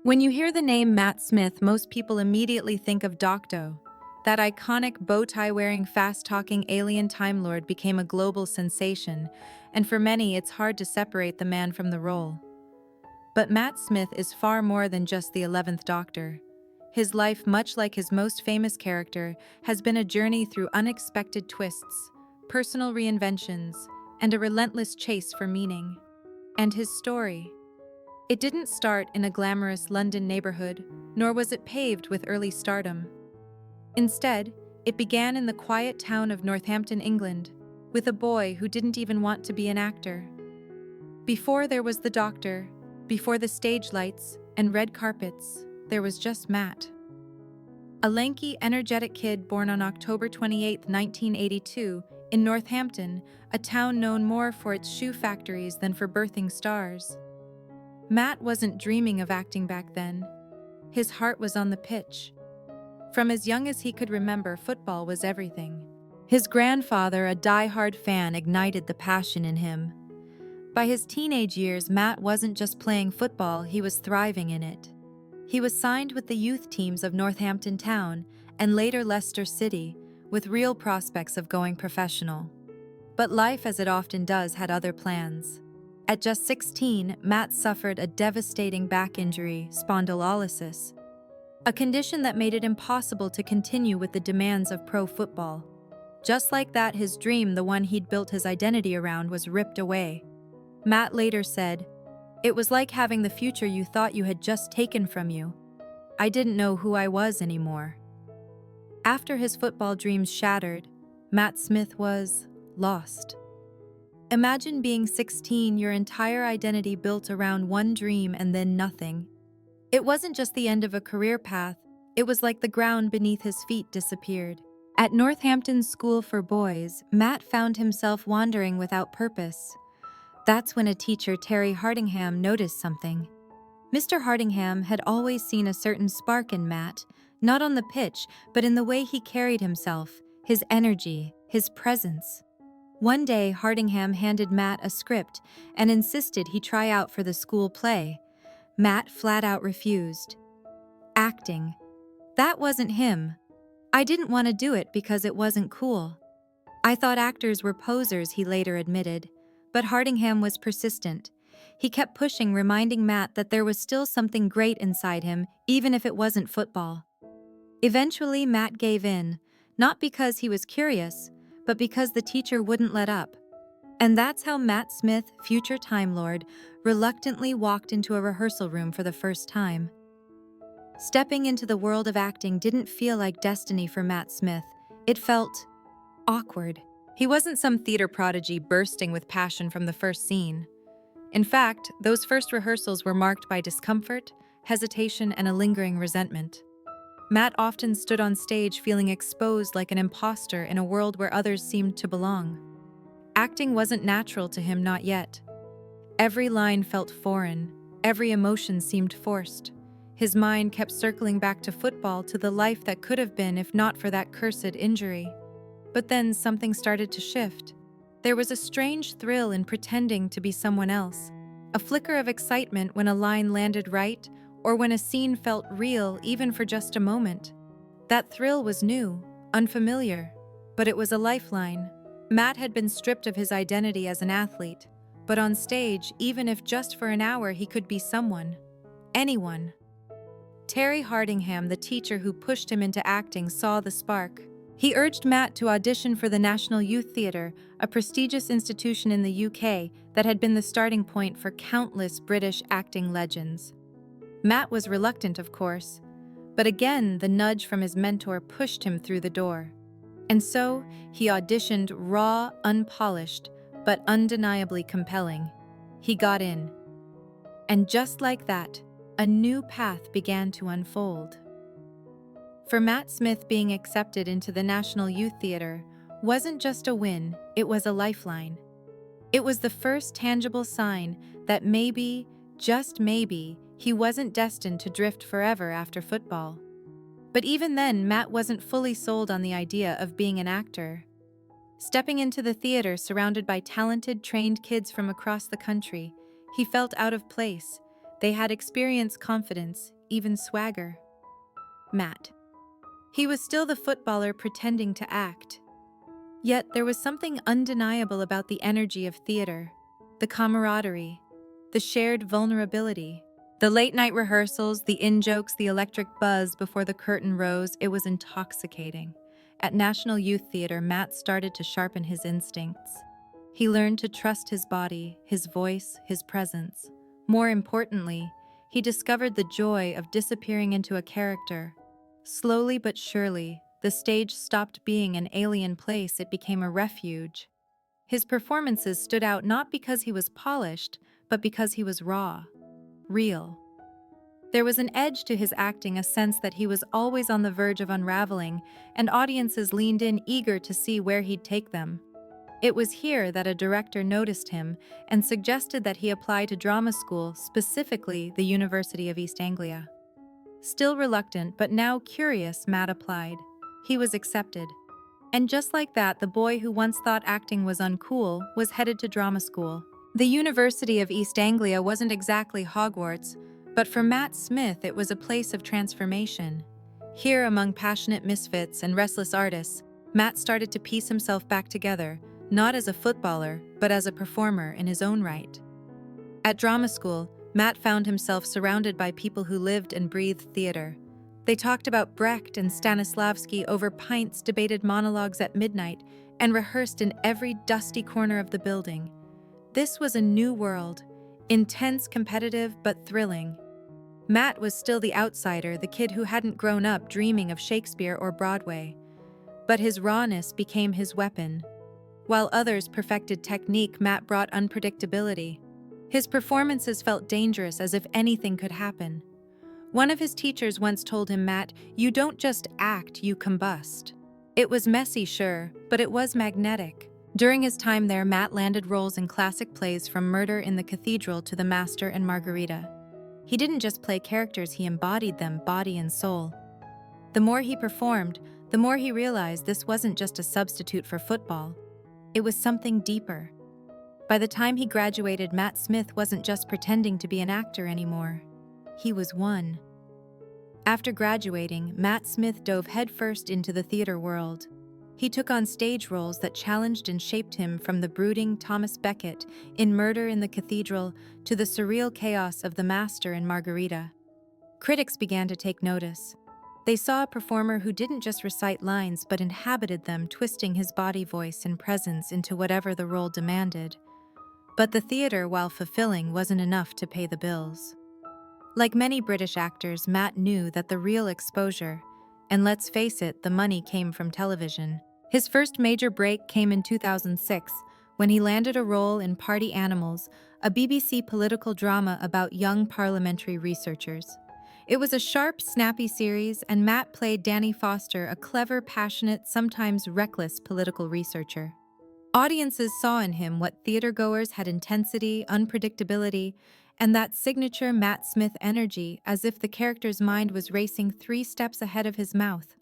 When you hear the name Matt Smith, most people immediately think of Doctor. That iconic bow-tie-wearing, fast-talking alien Time Lord became a global sensation, and for many it's hard to separate the man from the role. But Matt Smith is far more than just the 11th Doctor. His life, much like his most famous character, has been a journey through unexpected twists, personal reinventions, and a relentless chase for meaning. And his story. It didn't start in a glamorous London neighborhood, nor was it paved with early stardom. Instead, it began in the quiet town of Northampton, England, with a boy who didn't even want to be an actor. Before there was the Doctor, before the stage lights and red carpets, there was just Matt. A lanky, energetic kid born on October 28, 1982, in Northampton, a town known more for its shoe factories than for birthing stars. Matt wasn't dreaming of acting back then. His heart was on the pitch. From as young as he could remember, football was everything. His grandfather, a die-hard fan, ignited the passion in him. By his teenage years, Matt wasn't just playing football, he was thriving in it. He was signed with the youth teams of Northampton Town and later Leicester City, with real prospects of going professional. But life, as it often does, had other plans. At just 16, Matt suffered a devastating back injury, spondylolysis, a condition that made it impossible to continue with the demands of pro football. Just like that, his dream, the one he'd built his identity around, was ripped away. Matt later said, "It was like having the future you thought you had just taken from you. I didn't know who I was anymore." After his football dreams shattered, Matt Smith was lost. Imagine being 16, your entire identity built around one dream, and then nothing. It wasn't just the end of a career path, it was like the ground beneath his feet disappeared. At Northampton's School for Boys, Matt found himself wandering without purpose. That's when a teacher, Terry Hardingham, noticed something. Mr. Hardingham had always seen a certain spark in Matt, not on the pitch, but in the way he carried himself, his energy, his presence. One day, Hardingham handed Matt a script and insisted he try out for the school play. Matt flat out refused. Acting. That wasn't him. "I didn't want to do it because it wasn't cool. I thought actors were posers," he later admitted. But Hardingham was persistent. He kept pushing, reminding Matt that there was still something great inside him, even if it wasn't football. Eventually, Matt gave in, not because he was curious, but because the teacher wouldn't let up. And that's how Matt Smith, future Time Lord, reluctantly walked into a rehearsal room for the first time. Stepping into the world of acting didn't feel like destiny for Matt Smith. It felt awkward. He wasn't some theater prodigy bursting with passion from the first scene. In fact, those first rehearsals were marked by discomfort, hesitation, and a lingering resentment. Matt often stood on stage feeling exposed like an imposter in a world where others seemed to belong. Acting wasn't natural to him, not yet. Every line felt foreign, every emotion seemed forced. His mind kept circling back to football, to the life that could have been if not for that cursed injury. But then something started to shift. There was a strange thrill in pretending to be someone else, a flicker of excitement when a line landed right, or when a scene felt real even for just a moment. That thrill was new, unfamiliar, but it was a lifeline. Matt had been stripped of his identity as an athlete, but on stage, even if just for an hour, he could be someone. Anyone. Terry Hardingham, the teacher who pushed him into acting, saw the spark. He urged Matt to audition for the National Youth Theatre, a prestigious institution in the UK that had been the starting point for countless British acting legends. Matt was reluctant, of course, but again, the nudge from his mentor pushed him through the door. And so, he auditioned, raw, unpolished, but undeniably compelling. He got in. And just like that, a new path began to unfold. For Matt Smith, being accepted into the National Youth Theatre wasn't just a win, it was a lifeline. It was the first tangible sign that maybe, just maybe, he wasn't destined to drift forever after football. But even then, Matt wasn't fully sold on the idea of being an actor. Stepping into the theater surrounded by talented, trained kids from across the country, he felt out of place. They had experience, confidence, even swagger. Matt. He was still the footballer pretending to act. Yet there was something undeniable about the energy of theater, the camaraderie, the shared vulnerability. The late-night rehearsals, the in-jokes, the electric buzz before the curtain rose, it was intoxicating. At National Youth Theater, Matt started to sharpen his instincts. He learned to trust his body, his voice, his presence. More importantly, he discovered the joy of disappearing into a character. Slowly but surely, the stage stopped being an alien place, it became a refuge. His performances stood out not because he was polished, but because he was raw, real. There was an edge to his acting, a sense that he was always on the verge of unraveling, and audiences leaned in eager to see where he'd take them. It was here that a director noticed him and suggested that he apply to drama school, specifically the University of East Anglia. Still reluctant, but now curious, Matt applied. He was accepted. And just like that, the boy who once thought acting was uncool was headed to drama school. The University of East Anglia wasn't exactly Hogwarts, but for Matt Smith it was a place of transformation. Here, among passionate misfits and restless artists, Matt started to piece himself back together, not as a footballer, but as a performer in his own right. At drama school, Matt found himself surrounded by people who lived and breathed theater. They talked about Brecht and Stanislavski over pints, debated monologues at midnight, and rehearsed in every dusty corner of the building. This was a new world, intense, competitive, but thrilling. Matt was still the outsider, the kid who hadn't grown up dreaming of Shakespeare or Broadway. But his rawness became his weapon. While others perfected technique, Matt brought unpredictability. His performances felt dangerous, as if anything could happen. One of his teachers once told him, "Matt, you don't just act, you combust." It was messy, sure, but it was magnetic. During his time there, Matt landed roles in classic plays from Murder in the Cathedral to The Master and Margarita. He didn't just play characters, he embodied them, body and soul. The more he performed, the more he realized this wasn't just a substitute for football. It was something deeper. By the time he graduated, Matt Smith wasn't just pretending to be an actor anymore. He was one. After graduating, Matt Smith dove headfirst into the theater world. He took on stage roles that challenged and shaped him, from the brooding Thomas Becket in Murder in the Cathedral to the surreal chaos of The Master and Margarita. Critics began to take notice. They saw a performer who didn't just recite lines but inhabited them, twisting his body, voice, and presence into whatever the role demanded. But the theater, while fulfilling, wasn't enough to pay the bills. Like many British actors, Matt knew that the real exposure, and let's face it, the money, came from television. His first major break came in 2006, when he landed a role in Party Animals, a BBC political drama about young parliamentary researchers. It was a sharp, snappy series, and Matt played Danny Foster, a clever, passionate, sometimes reckless political researcher. Audiences saw in him what theatergoers had: intensity, unpredictability, and that signature Matt Smith energy, as if the character's mind was racing 3 steps ahead of his mouth.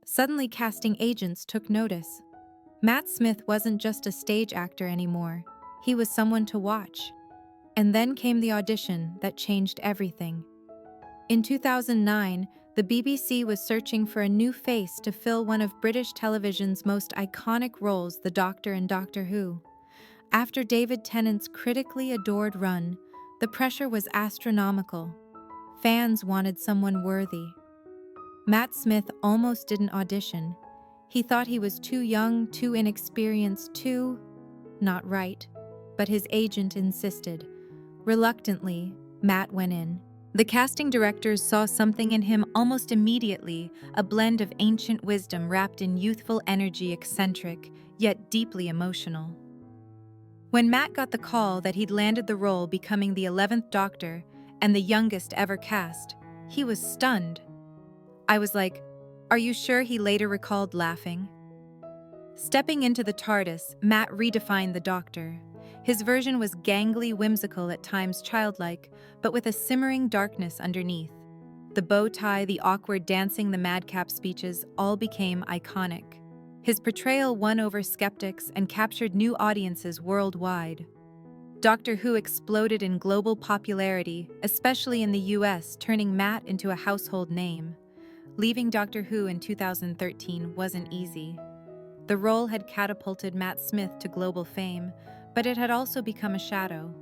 Suddenly, casting agents took notice. Matt Smith wasn't just a stage actor anymore. He was someone to watch. And then came the audition that changed everything. In 2009, the BBC was searching for a new face to fill one of British television's most iconic roles, the Doctor in Doctor Who. After David Tennant's critically adored run, the pressure was astronomical. Fans wanted someone worthy. Matt Smith almost didn't audition. He thought he was too young, too inexperienced, too not right. But his agent insisted. Reluctantly, Matt went in. The casting directors saw something in him almost immediately, a blend of ancient wisdom wrapped in youthful energy, eccentric, yet deeply emotional. When Matt got the call that he'd landed the role, becoming the 11th Doctor and the youngest ever cast, he was stunned. "I was like, are you sure?" he later recalled, laughing. Stepping into the TARDIS, Matt redefined the Doctor. His version was gangly, whimsical, at times childlike, but with a simmering darkness underneath. The bow tie, the awkward dancing, the madcap speeches all became iconic. His portrayal won over skeptics and captured new audiences worldwide. Doctor Who exploded in global popularity, especially in the US, turning Matt into a household name. Leaving Doctor Who in 2013 wasn't easy. The role had catapulted Matt Smith to global fame, but it had also become a shadow.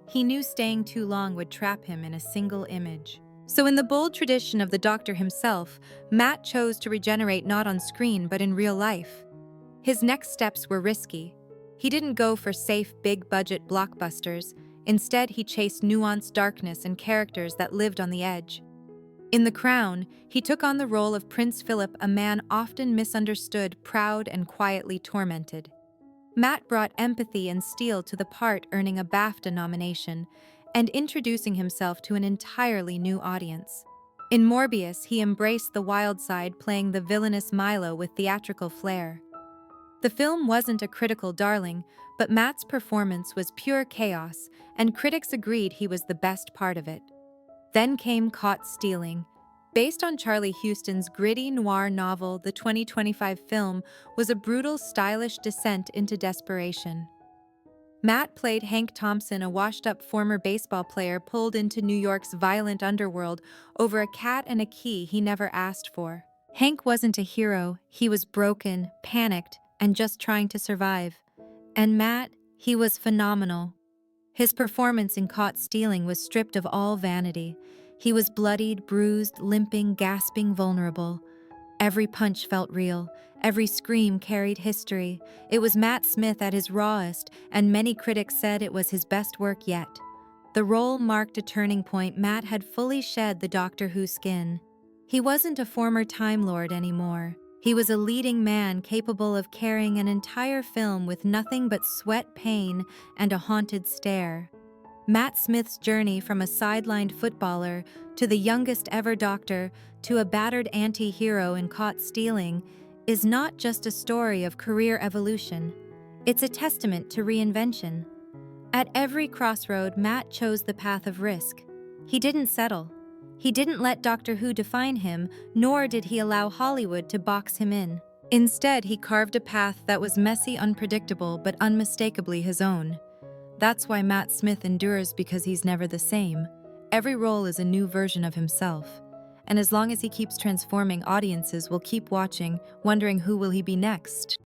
He knew staying too long would trap him in a single image. So in the bold tradition of the Doctor himself, Matt chose to regenerate not on screen but in real life. His next steps were risky. He didn't go for safe, big-budget blockbusters. Instead, he chased nuanced darkness and characters that lived on the edge. In The Crown, he took on the role of Prince Philip, a man often misunderstood, proud, and quietly tormented. Matt brought empathy and steel to the part, earning a BAFTA nomination and introducing himself to an entirely new audience. In Morbius, he embraced the wild side, playing the villainous Milo with theatrical flair. The film wasn't a critical darling, but Matt's performance was pure chaos, and critics agreed he was the best part of it. Then came Caught Stealing. Based on Charlie Huston's gritty noir novel, the 2025 film was a brutal, stylish descent into desperation. Matt played Hank Thompson, a washed-up former baseball player pulled into New York's violent underworld over a cat and a key he never asked for. Hank wasn't a hero, he was broken, panicked, and just trying to survive. And Matt, he was phenomenal. His performance in Caught Stealing was stripped of all vanity. He was bloodied, bruised, limping, gasping, vulnerable. Every punch felt real. Every scream carried history. It was Matt Smith at his rawest, and many critics said it was his best work yet. The role marked a turning point. Matt had fully shed the Doctor Who skin. He wasn't a former Time Lord anymore. He was a leading man capable of carrying an entire film with nothing but sweat, pain, and a haunted stare. Matt Smith's journey from a sidelined footballer to the youngest ever Doctor to a battered anti-hero in Caught Stealing is not just a story of career evolution. It's a testament to reinvention. At every crossroad, Matt chose the path of risk. He didn't settle. He didn't let Doctor Who define him, nor did he allow Hollywood to box him in. Instead, he carved a path that was messy, unpredictable, but unmistakably his own. That's why Matt Smith endures, because he's never the same. Every role is a new version of himself. And as long as he keeps transforming, audiences will keep watching, wondering who will he be next.